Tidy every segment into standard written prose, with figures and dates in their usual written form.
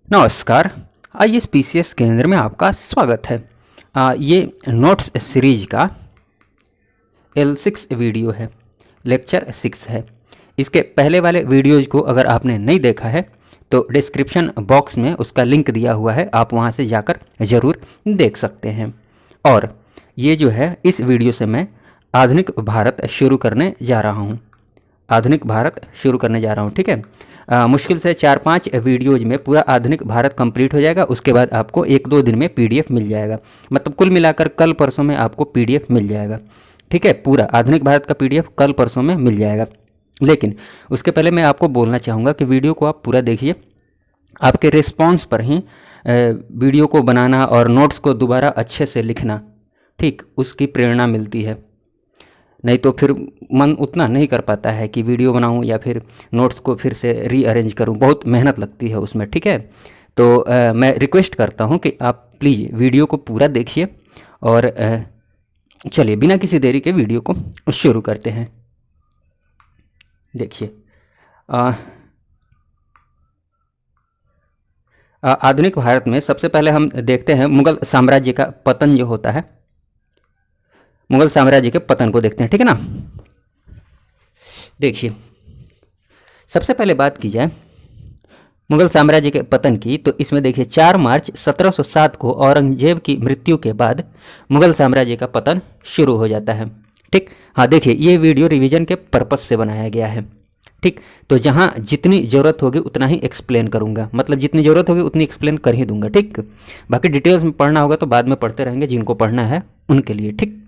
नमस्कार। IAS PCS केंद्र में आपका स्वागत है। ये नोट्स सीरीज का L6 वीडियो है, लेक्चर 6 है। इसके पहले वाले वीडियोज को अगर आपने नहीं देखा है तो डिस्क्रिप्शन बॉक्स में उसका लिंक दिया हुआ है, आप वहाँ से जाकर ज़रूर देख सकते हैं। और ये जो है, इस वीडियो से मैं आधुनिक भारत शुरू करने जा रहा हूँ। ठीक है। मुश्किल से 4-5 वीडियोज में पूरा आधुनिक भारत कंप्लीट हो जाएगा। उसके बाद आपको 1-2 दिन में पीडीएफ मिल जाएगा। मतलब कुल मिलाकर कल परसों में आपको पीडीएफ मिल जाएगा। ठीक है, पूरा आधुनिक भारत का पीडीएफ कल परसों में मिल जाएगा। लेकिन उसके पहले मैं आपको बोलना चाहूँगा कि वीडियो को आप पूरा देखिए। आपके रिस्पॉन्स पर ही वीडियो को बनाना और नोट्स को दोबारा अच्छे से लिखना, ठीक, उसकी प्रेरणा मिलती है। नहीं तो फिर मन उतना नहीं कर पाता है कि वीडियो बनाऊं या फिर नोट्स को फिर से रीअरेंज करूं, बहुत मेहनत लगती है उसमें। ठीक है, तो मैं रिक्वेस्ट करता हूं कि आप प्लीज़ वीडियो को पूरा देखिए। और चलिए बिना किसी देरी के वीडियो को शुरू करते हैं। देखिए, आधुनिक भारत में सबसे पहले हम देखते हैं मुगल साम्राज्य का पतन जो होता है, मुगल साम्राज्य के पतन को देखते हैं। ठीक है ना। देखिए, सबसे पहले बात की जाए मुगल साम्राज्य के पतन की, तो इसमें देखिए 4 मार्च 1707 को औरंगजेब की मृत्यु के बाद मुगल साम्राज्य का पतन शुरू हो जाता है। ठीक, हाँ देखिए, ये वीडियो रिवीजन के पर्पस से बनाया गया है। ठीक, तो जहाँ जितनी ज़रूरत होगी उतना ही एक्सप्लेन करूँगा, मतलब जितनी ज़रूरत होगी उतनी एक्सप्लेन कर ही दूंगा। ठीक, बाकी डिटेल्स में पढ़ना होगा तो बाद में पढ़ते रहेंगे, जिनको पढ़ना है उनके लिए। ठीक,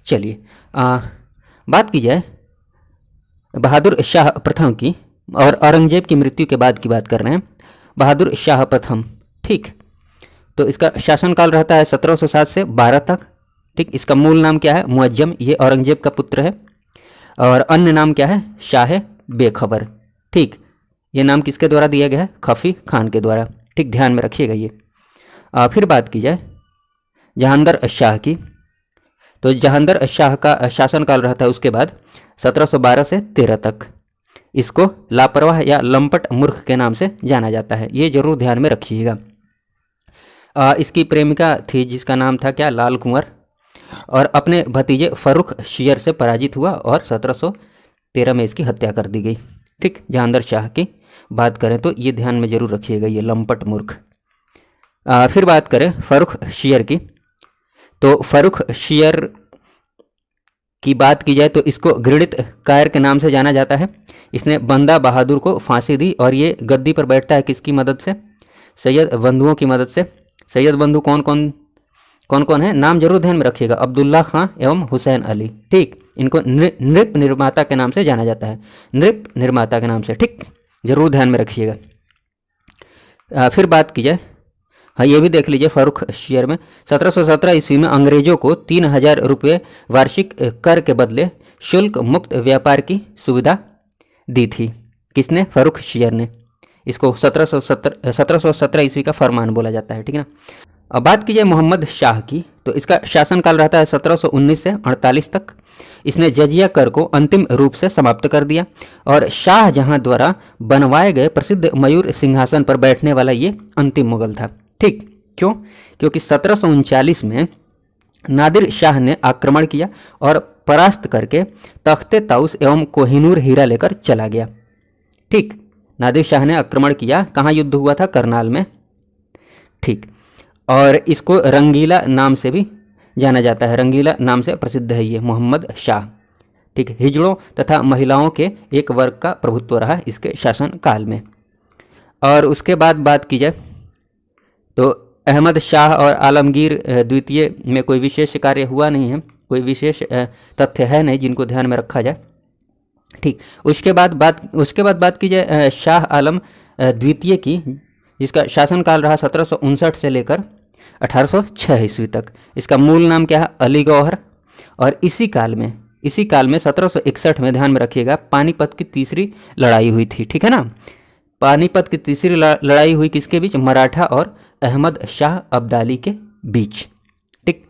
चलिए बात की जाए बहादुर शाह प्रथम की, और औरंगजेब की मृत्यु के बाद की बात कर रहे हैं। बहादुर शाह प्रथम, ठीक, तो इसका शासनकाल रहता है 1707 से 12 तक। ठीक, इसका मूल नाम क्या है? मुअज्जम। ये औरंगजेब का पुत्र है। और अन्य नाम क्या है? शाह बेखबर। ठीक, ये नाम किसके द्वारा दिया गया है? खफी खान के द्वारा। ठीक, ध्यान में रखिएगा ये। फिर बात की जाए जहांगीर शाह की, तो जहांगीर शाह का शासनकाल रहता है उसके बाद 1712 से 13 तक। इसको लापरवाह या लंपट मूर्ख के नाम से जाना जाता है, ये जरूर ध्यान में रखिएगा। इसकी प्रेमिका थी जिसका नाम था क्या? लाल कुंवर। और अपने भतीजे फर्रुख शियर से पराजित हुआ और 1713 में इसकी हत्या कर दी गई। ठीक, जहांगीर शाह की बात करें तो ये ध्यान में जरूर रखिएगा, ये लंपट मूर्ख। फिर बात करें फर्रुख शियर की, तो फर्रुख शियर की बात की जाए तो इसको घृणित कायर के नाम से जाना जाता है। इसने बंदा बहादुर को फांसी दी और ये गद्दी पर बैठता है किसकी मदद से? सैयद बंधुओं की मदद से। सैयद बंधु कौन कौन है? नाम जरूर ध्यान में रखिएगा, अब्दुल्ला खां एवं हुसैन अली। ठीक, इनको नृप निर्माता के नाम से जाना जाता है, नृप निर्माता के नाम से। ठीक, जरूर ध्यान में रखिएगा। फिर बात की जाए, हाँ ये भी देख लीजिए, फर्रुख शियर में 1717 ईस्वी में अंग्रेजों को 3000 रुपये वार्षिक कर के बदले शुल्क मुक्त व्यापार की सुविधा दी थी। किसने? फर्रुख शियर ने। इसको 1717 ईस्वी का फरमान बोला जाता है। ठीक है ना। अब बात की जाए मोहम्मद शाह की, तो इसका शासनकाल रहता है 1719 से 48 तक। इसने जजिया कर को अंतिम रूप से समाप्त कर दिया और शाहजहां द्वारा बनवाए गए प्रसिद्ध मयूर सिंहासन पर बैठने वाला ये अंतिम मुगल था। ठीक, क्यों? क्योंकि 1739 में नादिर शाह ने आक्रमण किया और परास्त करके तख्ते ताउस एवं कोहिनूर हीरा लेकर चला गया। ठीक, नादिर शाह ने आक्रमण किया, कहाँ युद्ध हुआ था? करनाल में। ठीक, और इसको रंगीला नाम से भी जाना जाता है, रंगीला नाम से प्रसिद्ध है ये मोहम्मद शाह। ठीक, हिजड़ों तथा महिलाओं के एक वर्ग का प्रभुत्व रहा इसके शासनकाल में। और उसके बाद बात की जाए तो अहमद शाह और आलमगीर द्वितीय में कोई विशेष कार्य हुआ नहीं है, कोई विशेष तथ्य है नहीं जिनको ध्यान में रखा जाए। ठीक, उसके बाद बात की जाए शाह आलम द्वितीय की, जिसका शासनकाल रहा 1759 से लेकर 1806 ईस्वी तक। इसका मूल नाम क्या है? अली गौहर। और इसी काल में 1761 में, ध्यान में रखिएगा, पानीपत की तीसरी लड़ाई हुई थी। ठीक है ना। पानीपत की तीसरी लड़ाई हुई किसके बीच? मराठा और अहमद शाह अब्दाली के बीच। ठीक,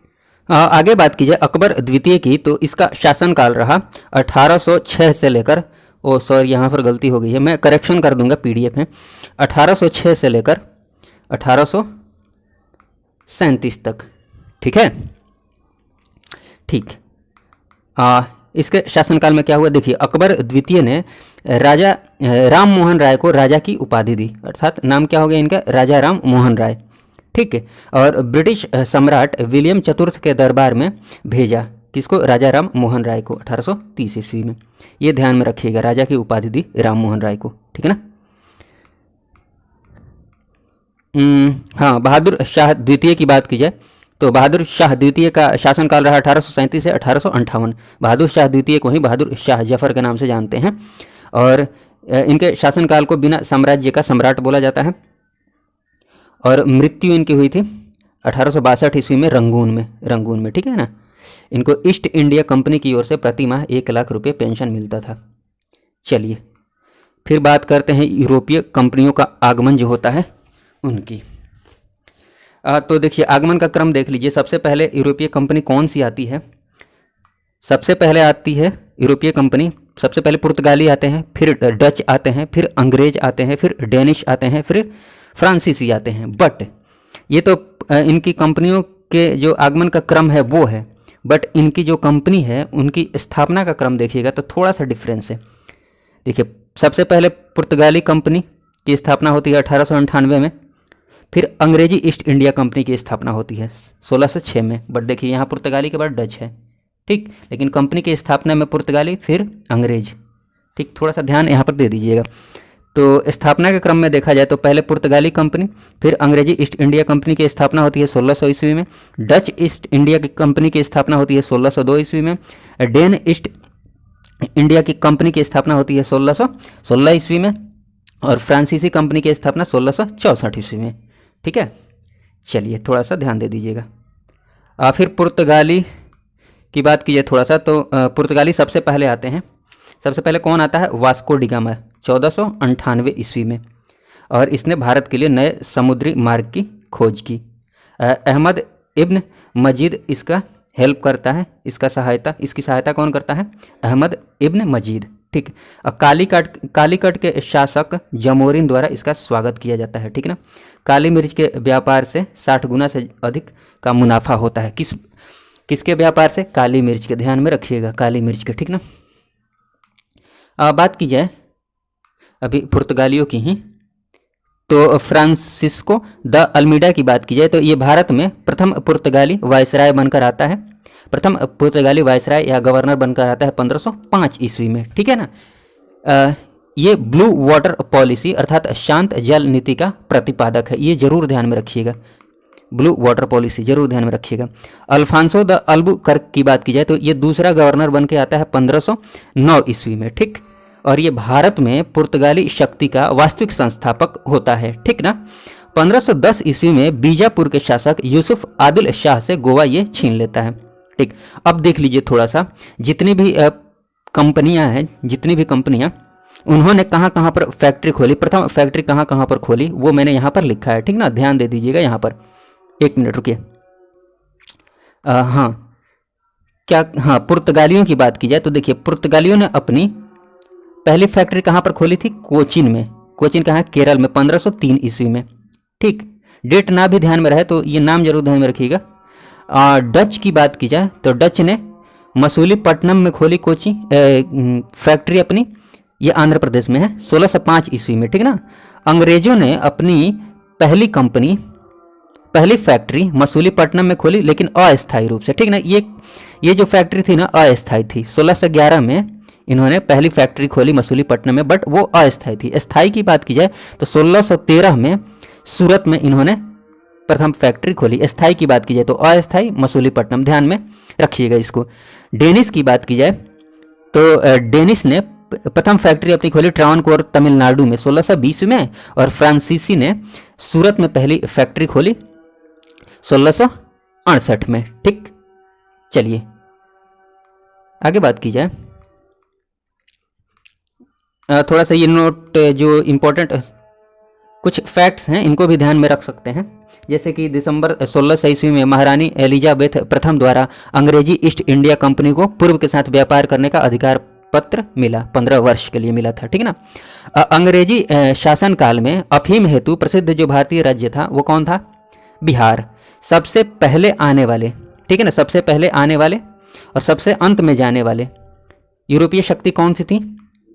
आगे बात की जाए अकबर द्वितीय की, तो इसका शासनकाल रहा 1806 से लेकर ओ सॉरी, यहाँ पर गलती हो गई है, मैं करेक्शन कर दूंगा पीडीएफ में। 1806 से लेकर 1837 तक, ठीक है। ठीक। इसके शासनकाल में क्या हुआ देखिए, अकबर द्वितीय ने राजा राम मोहन राय को राजा की उपाधि दी, अर्थात नाम क्या हो गया इनका, राजा राम मोहन राय, ठीक है। और ब्रिटिश सम्राट विलियम चतुर्थ के दरबार में भेजा, किसको, राजा राम मोहन राय को, 1830 ईस्वी में। ये ध्यान में रखिएगा, राजा की उपाधि दी राम मोहन राय को, ठीक है ना। हाँ, बहादुर शाह द्वितीय की बात की जाए तो बहादुर शाह द्वितीय का शासनकाल रहा 1837 से 1858। बहादुर शाह द्वितीय को ही बहादुर शाह जफर के नाम से जानते हैं, और इनके शासनकाल को बिना साम्राज्य का सम्राट बोला जाता है। और मृत्यु इनकी हुई थी 1862 ईस्वी में रंगून में, ठीक है ना। इनको ईस्ट इंडिया कंपनी की ओर से प्रति माह 1 लाख रुपये पेंशन मिलता था। चलिए फिर बात करते हैं यूरोपीय कंपनियों का आगमन जो होता है उनकी। तो देखिए आगमन का क्रम देख लीजिए। सबसे पहले यूरोपीय कंपनी कौन सी आती है, सबसे पहले आती है यूरोपीय कंपनी, सबसे पहले पुर्तगाली आते हैं, फिर डच आते हैं, फिर अंग्रेज आते हैं, फिर डेनिश आते हैं, फिर फ्रांसीसी आते हैं। बट ये तो इनकी कंपनियों के जो आगमन का क्रम है वो है, बट इनकी जो कंपनी है उनकी स्थापना का क्रम देखिएगा तो थोड़ा सा डिफरेंस है। देखिए सबसे पहले पुर्तगाली कंपनी की स्थापना होती है 1898 में, फिर अंग्रेजी ईस्ट इंडिया कंपनी की स्थापना होती है 1606 में। बट देखिए यहाँ पुर्तगाली के बाद डच है, ठीक, लेकिन कंपनी की स्थापना में पुर्तगाली फिर अंग्रेज, ठीक, थोड़ा सा ध्यान यहाँ पर दे दीजिएगा। तो स्थापना के क्रम में देखा जाए तो पहले पुर्तगाली कंपनी, फिर अंग्रेजी ईस्ट इंडिया कंपनी की स्थापना होती है 1600 ईस्वी में, डच ईस्ट इंडिया की कंपनी की स्थापना होती है 1602 ईस्वी में, डेन ईस्ट इंडिया की कंपनी की स्थापना होती है 1616 ईस्वी में, और फ्रांसीसी कंपनी की स्थापना 1664 ईस्वी में, ठीक है। चलिए थोड़ा सा ध्यान दे दीजिएगा। फिर पुर्तगाली की बात कीजिए थोड़ा सा, तो पुर्तगाली सबसे पहले आते हैं। सबसे पहले कौन आता है, वास्को डी गामा 1498 ईस्वी में, और इसने भारत के लिए नए समुद्री मार्ग की खोज की। अहमद इब्न मजीद इसका हेल्प करता है, इसकी सहायता कौन करता है, अहमद इब्न मजीद, ठीक। कालीकट के शासक जमोरिन द्वारा इसका स्वागत किया जाता है, ठीक ना। काली मिर्च के व्यापार से 60 गुना से अधिक का मुनाफा होता है। किसके व्यापार से, काली मिर्च के, ध्यान में रखिएगा, काली मिर्च के, ठीक ना। बात की जाए अभी पुर्तगालियों की ही, तो फ्रांसिस्को द अल्मीडा की बात की जाए तो ये भारत में प्रथम पुर्तगाली वायसराय बनकर आता है, प्रथम पुर्तगाली वायसराय या गवर्नर बनकर आता है 1505 ईस्वी में, ठीक है ना। ये ब्लू वाटर पॉलिसी अर्थात शांत जल नीति का प्रतिपादक है, ये जरूर ध्यान में रखिएगा, ब्लू वाटर पॉलिसी जरूर ध्यान में रखिएगा। अल्फांसो द अल्बुकर्क की बात की जाए तो ये दूसरा गवर्नर बन के आता है 1509 ईस्वी में, ठीक। और ये भारत में पुर्तगाली शक्ति का वास्तविक संस्थापक होता है, ठीक ना। 1510 ईस्वी में बीजापुर के शासक यूसुफ आदिल शाह से गोवा ये छीन लेता है, ठीक। अब देख लीजिए थोड़ा सा, जितनी भी कंपनियां हैं, जितनी भी कंपनियां, उन्होंने कहाँ कहाँ पर फैक्ट्री खोली, प्रथम फैक्ट्री कहाँ कहाँ पर खोली वो मैंने यहाँ पर लिखा है, ठीक ना, ध्यान दे दीजिएगा यहाँ पर। एक मिनट रुकिए। हाँ, पुर्तगालियों की बात की जाए तो देखिए पुर्तगालियों ने अपनी पहली फैक्ट्री कहाँ पर खोली थी, कोचीन में। कोचीन कहाँ है, केरल में, 1503 ईस्वी में, ठीक। डेट ना भी ध्यान में रहे तो ये नाम जरूर ध्यान में रखिएगा। डच की बात की जाए तो डच ने मसूलीपट्टनम में खोली फैक्ट्री अपनी, ये आंध्र प्रदेश में है, 1605 ईस्वी में, ठीक ना। अंग्रेजों ने अपनी पहली फैक्ट्री मसूलीपट्टनम में खोली, लेकिन अस्थायी रूप से, ठीक ना। ये जो फैक्ट्री थी ना अस्थायी थी। 1611 में इन्होंने पहली फैक्ट्री खोली मसूलीपट्टनम में, बट वो अस्थायी थी। स्थायी की बात की जाए तो 1613 में सूरत में इन्होंने प्रथम फैक्ट्री खोली। स्थायी की बात की जाए तो अस्थायी मसूलीपट्टनम, ध्यान में रखिएगा इसको। डेनिस की बात की जाए तो डेनिस ने प्रथम फैक्ट्री अपनी खोली ट्रावनकोर तमिलनाडु में 1620 में, और फ्रांसीसी ने सूरत में पहली फैक्ट्री खोली 1668 में, ठीक। चलिए आगे बात की जाए, थोड़ा सा ये नोट जो इम्पोर्टेंट कुछ फैक्ट्स हैं इनको भी ध्यान में रख सकते हैं। जैसे कि दिसंबर 1600 ईस्वी में महारानी एलिजाबेथ प्रथम द्वारा अंग्रेजी ईस्ट इंडिया कंपनी को पूर्व के साथ व्यापार करने का अधिकार पत्र मिला, 15 वर्ष के लिए मिला था, ठीक है ना। अंग्रेजी शासनकाल में अफीम हेतु प्रसिद्ध जो भारतीय राज्य था वो कौन था? बिहार। सबसे पहले आने वाले, ठीक है ना, सबसे पहले आने वाले और सबसे अंत में जाने वाले यूरोपीय शक्ति कौन सी थी?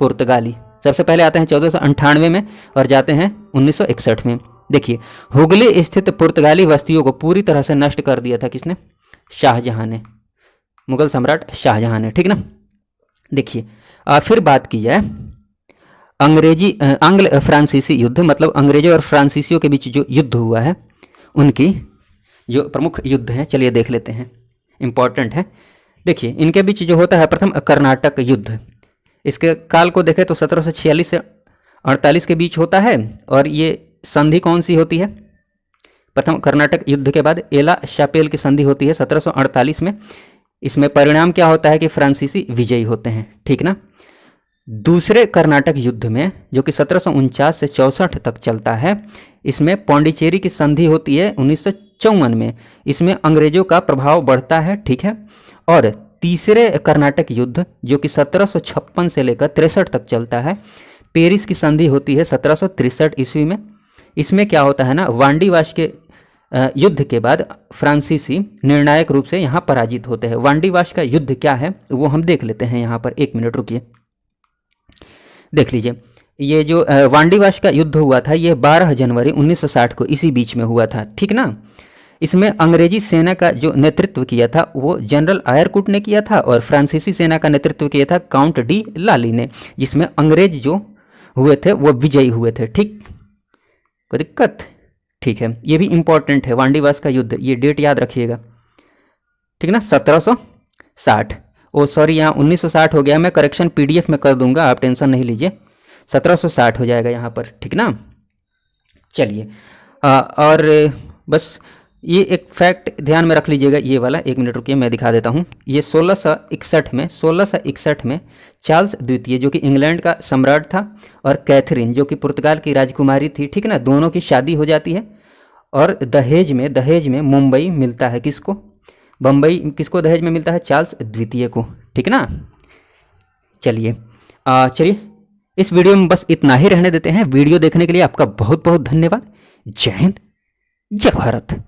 पुर्तगाली। सबसे पहले आते हैं 1498 में और जाते हैं 1961 में। देखिए, हुगली स्थित पुर्तगाली बस्तियों को पूरी तरह से नष्ट कर दिया था किसने? शाहजहां ने, मुगल सम्राट शाहजहां ने, ठीक ना। देखिए, फिर बात की जाए आंग्ल फ्रांसीसी युद्ध, मतलब अंग्रेजों और फ्रांसीसियों के बीच जो युद्ध हुआ है उनकी जो प्रमुख युद्ध हैं, चलिए देख लेते हैं, इंपॉर्टेंट है। देखिए, इनके बीच जो होता है प्रथम कर्नाटक युद्ध, इसके काल को देखें तो 1746 से 48 के बीच होता है और ये संधि कौन सी होती है? प्रथम कर्नाटक युद्ध के बाद एला शापेल की संधि होती है 1748 में। इसमें परिणाम क्या होता है कि फ्रांसीसी विजयी होते हैं, ठीक ना। दूसरे कर्नाटक युद्ध में जो कि 1749 से 64 तक चलता है, इसमें पौंडीचेरी की संधि होती है 1954 में। इसमें अंग्रेजों का प्रभाव बढ़ता है, ठीक है। और तीसरे कर्नाटक युद्ध जो कि 1756 से लेकर 63 तक चलता है, पेरिस की संधि होती है 1763 ईस्वी में। इसमें क्या होता है ना, वांडीवाश के युद्ध के बाद फ्रांसीसी निर्णायक रूप से यहाँ पराजित होते हैं। वांडीवाश का युद्ध क्या है वो हम देख लेते हैं यहाँ पर, 1 मिनट रुकिए, देख लीजिए। ये जो वांडीवाश का युद्ध हुआ था ये 12 जनवरी 1960 को इसी बीच में हुआ था, ठीक ना। इसमें अंग्रेजी सेना का जो नेतृत्व किया था वो जनरल आयरकुट ने किया था और फ्रांसीसी सेना का नेतृत्व किया था काउंट डी लाली ने, जिसमें अंग्रेज जो हुए थे वो विजयी हुए थे, ठीक। कोई दिक्कत? ठीक है, ये भी इंपॉर्टेंट है वांडीवास का युद्ध, ये डेट याद रखिएगा, ठीक ना। 1760, ओ सॉरी यहाँ 1960 हो गया, मैं करेक्शन पीडीएफ में कर दूंगा, आप टेंशन नहीं लीजिए, 1760 हो जाएगा यहाँ पर, ठीक ना। चलिए, और बस ये एक फैक्ट ध्यान में रख लीजिएगा, ये वाला, 1 मिनट रुकिए मैं दिखा देता हूँ। ये 1661 में चार्ल्स द्वितीय जो कि इंग्लैंड का सम्राट था और कैथरीन जो कि पुर्तगाल की राजकुमारी थी, ठीक ना, दोनों की शादी हो जाती है और दहेज में मुंबई मिलता है किसको? बम्बई किसको दहेज में मिलता है? चार्ल्स द्वितीय को, ठीक ना। चलिए इस वीडियो में बस इतना ही रहने देते हैं। वीडियो देखने के लिए आपका बहुत बहुत धन्यवाद। जय हिंद, जय भारत।